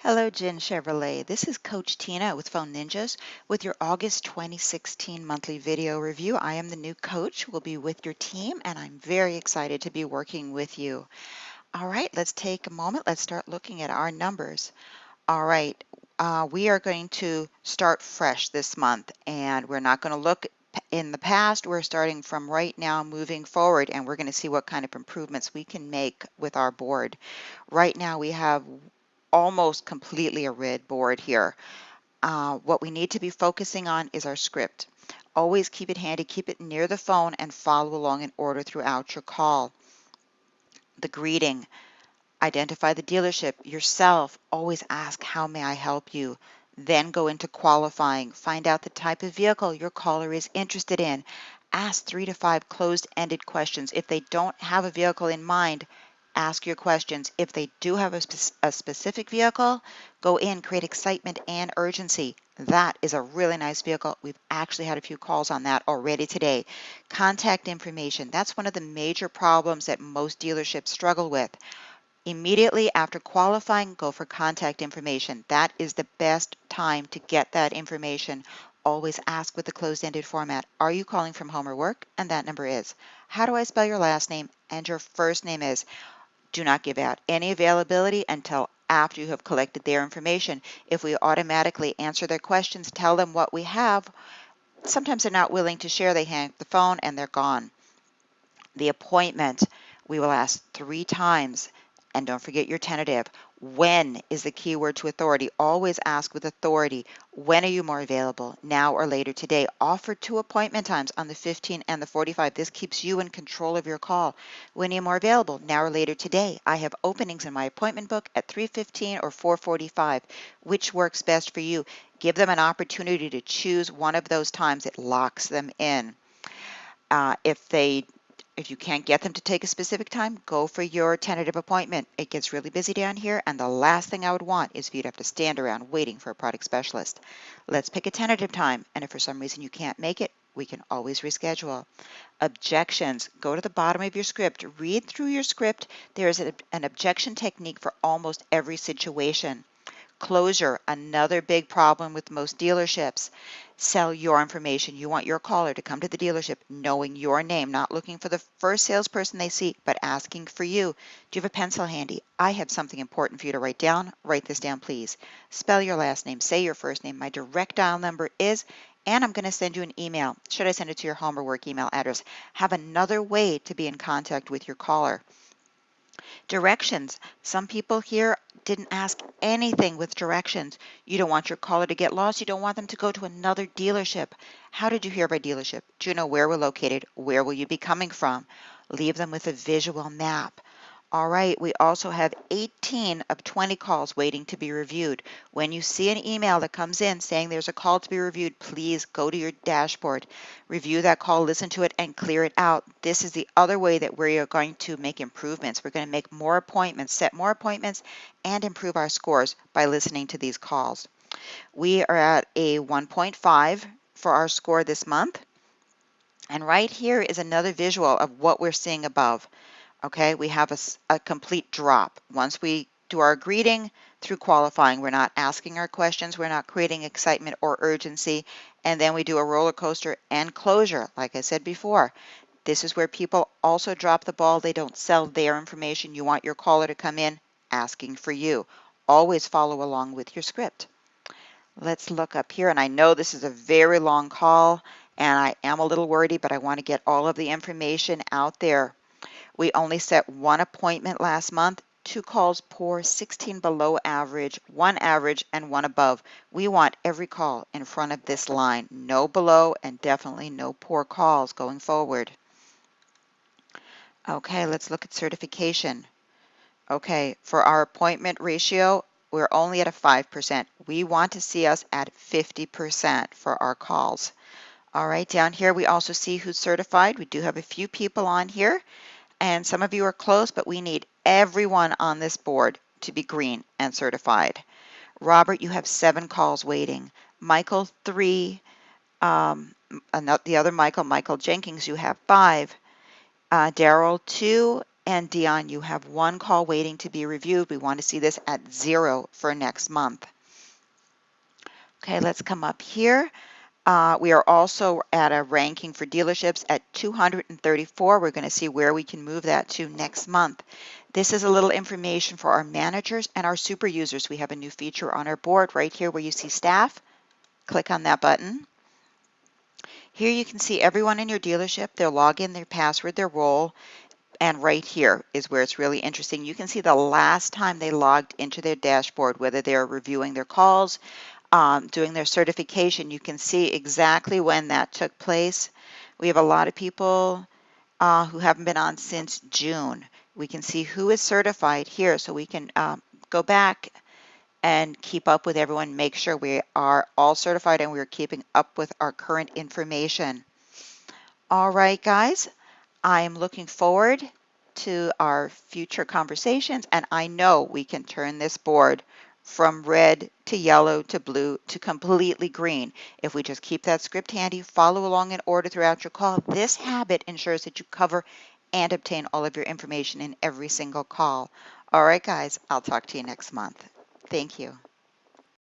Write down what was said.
Hello, Ginn Chevrolet. This is Coach Tina with Phone Ninjas with your August 2016 monthly video review. I am the new coach who will be with your team, and I'm very excited to be working with you. All right, let's take a moment. Let's start looking at our numbers. All right, we are going to start fresh this month, and we're not going to look in the past. We're starting from right now, moving forward, and we're going to see what kind of improvements we can make with our board. Right now, we have almost completely a red board here. What we need to be focusing on is our script. Always keep it handy, keep it near the phone, and follow along in order throughout your call. The greeting, identify the dealership yourself. Always ask, how may I help you? Then go into qualifying. Find out the type of vehicle your caller is interested in. Ask 3 to 5 closed-ended questions. If they don't have a vehicle in mind, ask your questions. If they do have a specific vehicle, go in, create excitement and urgency. That is a really nice vehicle. We've actually had a few calls on that already today. Contact information. That's one of the major problems that most dealerships struggle with. Immediately after qualifying, go for contact information. That is the best time to get that information. Always ask with the closed-ended format, are you calling from home or work? And that number is. How do I spell your last name? And your first name is. Do not give out any availability until after you have collected their information. If we automatically answer their questions, tell them what we have, sometimes they're not willing to share. They hang up the phone and they're gone. The appointment, we will ask 3 times. And don't forget your tentative. When is the keyword to authority? Always ask with authority. When are you more available, now or later today? Offer 2 appointment times on the 15 and the 45. This keeps you in control of your call. When are you more available, now or later today? I have openings in my appointment book at 3:15 or 4:45. Which works best for you? Give them an opportunity to choose one of those times. It locks them in. If you can't get them to take a specific time, go for your tentative appointment. It gets really busy down here, and the last thing I would want is for you to have to stand around waiting for a product specialist. Let's pick a tentative time, and if for some reason you can't make it, we can always reschedule. Objections. Go to the bottom of your script. Read through your script. There is an objection technique for almost every situation. Closure, another big problem with most dealerships. Sell your information. You want your caller to come to the dealership knowing your name, not looking for the first salesperson they see, but asking for you. Do you have a pencil handy? I have something important for you to write down. Write this down, please. Spell your last name. Say your first name. My direct dial number is, and I'm going to send you an email. Should I send it to your home or work email address? Have another way to be in contact with your caller. Directions. Some people here didn't ask anything with directions. You don't want your caller to get lost. You don't want them to go to another dealership. How did you hear of our dealership? Do you know where we're located? Where will you be coming from? Leave them with a visual map. All right, we also have 18 of 20 calls waiting to be reviewed. When you see an email that comes in saying there's a call to be reviewed, please go to your dashboard, review that call, listen to it, and clear it out. This is the other way that we are going to make improvements. We're going to make more appointments, set more appointments, and improve our scores by listening to these calls. We are at a 1.5 for our score this month. And right here is another visual of what we're seeing above. Okay, we have a complete drop. Once we do our greeting through qualifying, we're not asking our questions, we're not creating excitement or urgency, and then we do a roller coaster and closure, like I said before. This is where people also drop the ball. They don't sell their information. You want your caller to come in asking for you. Always follow along with your script. Let's look up here, and I know this is a very long call, and I am a little wordy, but I want to get all of the information out there. We only set 1 appointment last month, 2 calls poor, 16 below average, 1 average, and 1 above. We want every call in front of this line. No below and definitely no poor calls going forward. Okay, let's look at certification. Okay, for our appointment ratio, we're only at a 5%. We want to see us at 50% for our calls. All right, down here we also see who's certified. We do have a few people on here. And some of you are close, but we need everyone on this board to be green and certified. Robert, you have 7 calls waiting. Michael, 3. The other Michael Jenkins, you have 5. Daryl, 2. And Dion, you have one call waiting to be reviewed. We want to see this at 0 for next month. Okay, let's come up here. We are also at a ranking for dealerships at 234. We're going to see where we can move that to next month. This is a little information for our managers and our super users. We have a new feature on our board right here where you see staff. Click on that button. Here you can see everyone in your dealership, their login, their password, their role, and right here is where it's really interesting. You can see the last time they logged into their dashboard, whether they're reviewing their calls, doing their certification. You can see exactly when that took place. We have a lot of people who haven't been on since June. We can see who is certified here, so we can go back and keep up with everyone, make sure we are all certified and we're keeping up with our current information. All right, guys, I am looking forward to our future conversations, and I know we can turn this board from red to yellow to blue to completely green. If we just keep that script handy, follow along in order throughout your call, this habit ensures that you cover and obtain all of your information in every single call. All right, guys, I'll talk to you next month. Thank you.